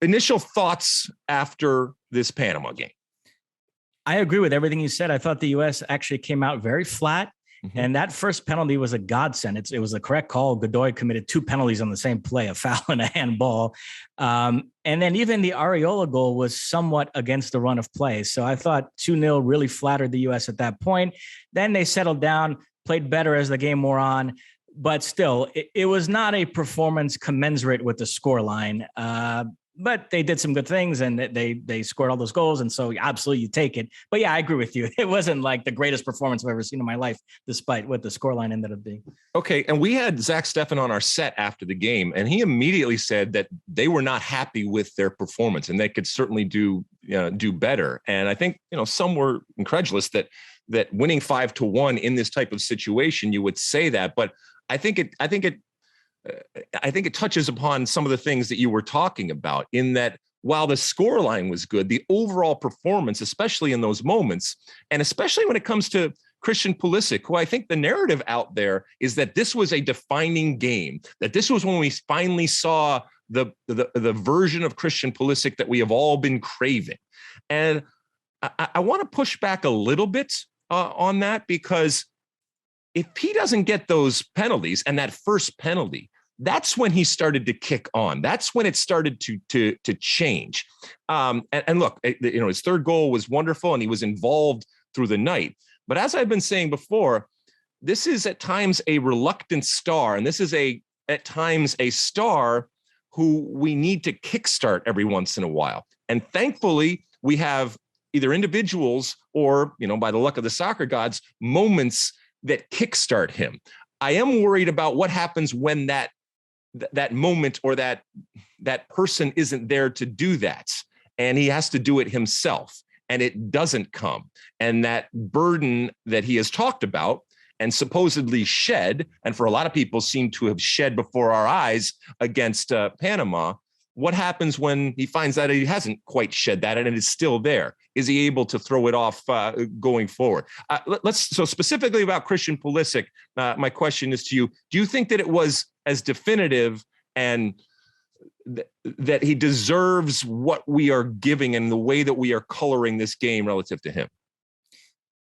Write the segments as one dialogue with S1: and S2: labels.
S1: initial thoughts after this Panama game.
S2: I agree with everything you said. I thought the U.S. actually came out very flat. Mm-hmm. And that first penalty was a godsend. It was the correct call. Godoy committed 2 penalties on the same play, a foul and a handball. And then even the Areola goal was somewhat against the run of play. So I thought 2-0 really flattered the U.S. at that point. Then they settled down, played better as the game wore on. But still, it was not a performance commensurate with the scoreline. But they did some good things, and they scored all those goals. And so absolutely you take it. But yeah, I agree with you. It wasn't like the greatest performance I've ever seen in my life, despite what the scoreline ended up being.
S1: Okay. And we had Zach Steffen on our set after the game, and he immediately said that they were not happy with their performance and they could certainly do better. And I think, some were incredulous that winning 5-1 in this type of situation, you would say that, but I think it touches upon some of the things that you were talking about, in that while the scoreline was good, the overall performance, especially in those moments, and especially when it comes to Christian Pulisic, who I think the narrative out there is that this was a defining game, that this was when we finally saw the version of Christian Pulisic that we have all been craving. And I want to push back a little bit on that, because if he doesn't get those penalties, and that first penalty, that's when he started to kick on. That's when it started to change. And look, his third goal was wonderful, and he was involved through the night. But as I've been saying before, this is at times a reluctant star, and this is at times a star who we need to kickstart every once in a while. And thankfully, we have either individuals or, by the luck of the soccer gods, moments that kickstart him. I am worried about what happens when that moment or that person isn't there to do that, and he has to do it himself, and it doesn't come. And that burden that he has talked about and supposedly shed, and for a lot of people seem to have shed before our eyes against Panama, what happens when he finds out he hasn't quite shed that and it is still there? Is he able to throw it off going forward? So specifically about Christian Pulisic, my question is to you: do you think that it was as definitive and that he deserves what we are giving and the way that we are coloring this game relative to him?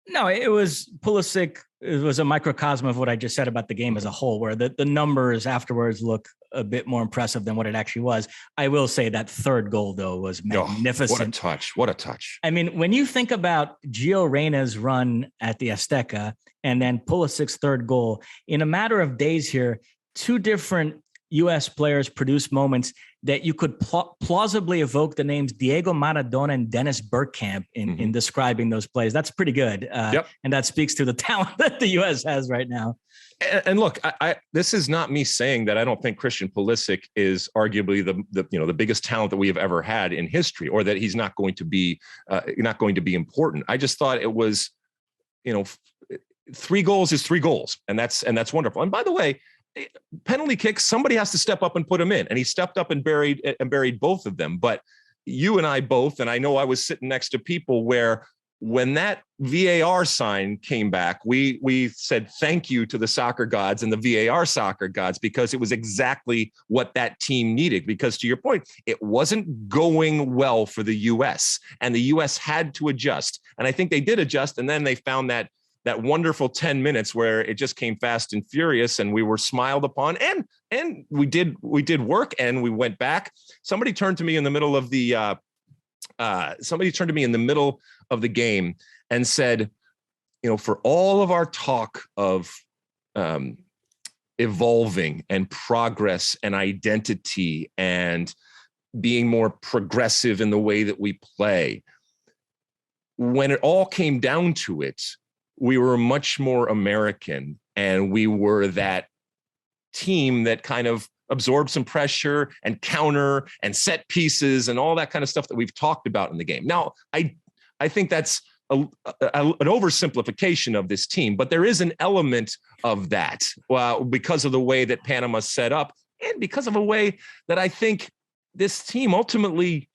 S2: No, it was Pulisic. It was a microcosm of what I just said about the game as a whole, where the numbers afterwards look a bit more impressive than what it actually was. I will say that third goal, though, was magnificent.
S1: What a touch.
S2: I mean, when you think about Gio Reyna's run at the Azteca and then Pulisic's third goal, in a matter of days here, 2 different U.S. players produced moments that you could plausibly evoke the names Diego Maradona and Dennis Bergkamp in describing those plays. That's pretty good. And that speaks to the talent that the U.S. has right now.
S1: And look, this is not me saying that I don't think Christian Pulisic is arguably the biggest talent that we have ever had in history, or that he's not going to be important. I just thought it was, 3 goals is 3 goals, and that's wonderful. And by the way, penalty kicks, somebody has to step up and put them in, and he stepped up and buried both of them. But you and I both, and I know I was sitting next to people where when that VAR sign came back, we said thank you to the soccer gods and the VAR soccer gods, because it was exactly what that team needed. Because to your point, it wasn't going well for the U.S. and the U.S. had to adjust. And I think they did adjust, and then they found that wonderful 10 minutes where it just came fast and furious, and we were smiled upon, and we did work, and we went back. Somebody turned to me in the middle of the game and said, for all of our talk of evolving and progress and identity and being more progressive in the way that we play, when it all came down to it, we were much more American, and we were that team that kind of absorbed some pressure and counter and set pieces and all that kind of stuff that we've talked about in the game. Now, I think that's an oversimplification of this team, but there is an element of that because of the way that Panama's set up, and because of a way that I think this team ultimately,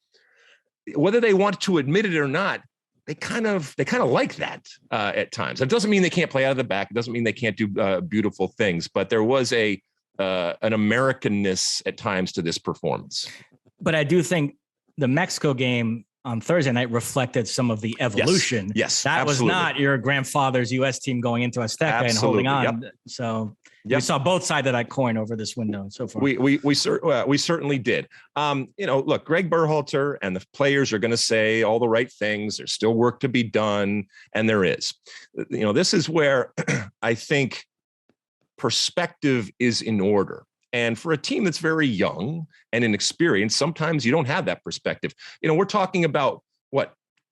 S1: whether they want to admit it or not, they kind of like that at times. It doesn't mean they can't play out of the back. It doesn't mean they can't do beautiful things, but there was an Americanness at times to this performance.
S2: But I do think the Mexico game on Thursday night reflected some of the evolution.
S1: Yes,
S2: that
S1: absolutely.
S2: was not your grandfather's U.S. team going into Azteca and holding on.
S1: Yep.
S2: So we saw both sides of that coin over this window so far.
S1: We certainly did. Look, Greg Berhalter and the players are going to say all the right things. There's still work to be done, and there is. This is where I think perspective is in order. And for a team that's very young and inexperienced, sometimes you don't have that perspective. We're talking about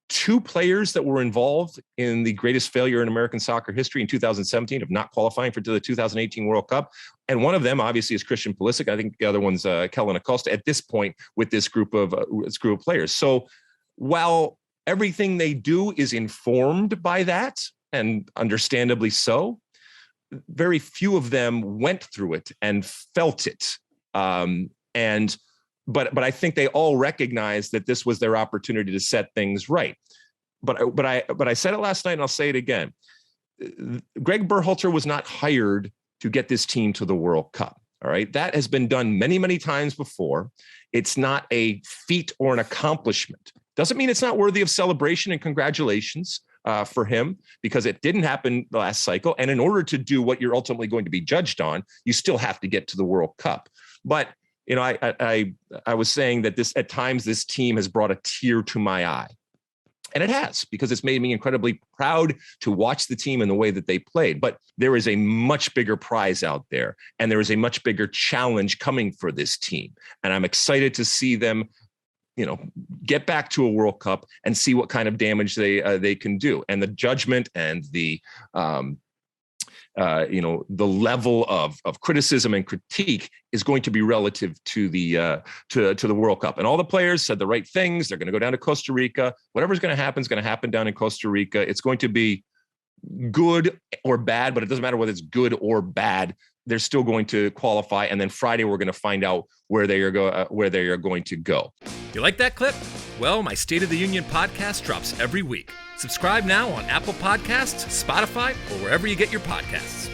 S1: two players that were involved in the greatest failure in American soccer history in 2017 of not qualifying for the 2018 World Cup. And one of them obviously is Christian Pulisic. I think the other one's Kellen Acosta at this point with this group of players. So while everything they do is informed by that, and understandably so, very few of them went through it and felt it. But I think they all recognize that this was their opportunity to set things right. But I said it last night and I'll say it again. Greg Berhalter was not hired to get this team to the World Cup. All right. That has been done many, many times before. It's not a feat or an accomplishment. Doesn't mean it's not worthy of celebration and congratulations for him, because it didn't happen the last cycle. And in order to do what you're ultimately going to be judged on, you still have to get to the World Cup. But I was saying that at times this team has brought a tear to my eye. And it has, because it's made me incredibly proud to watch the team in the way that they played. But there is a much bigger prize out there, and there is a much bigger challenge coming for this team. And I'm excited to see them, get back to a World Cup and see what kind of damage they can do. And the judgment and the level of criticism and critique is going to be relative to the World Cup. And all the players said the right things. They're going to go down to Costa Rica. Whatever's going to happen is going to happen down in Costa Rica. It's going to be good or bad, but it doesn't matter whether it's good or bad. They're still going to qualify. And then Friday, we're going to find out where they are going to go.
S3: You like that clip? Well, my State of the Union podcast drops every week. Subscribe now on Apple Podcasts, Spotify, or wherever you get your podcasts.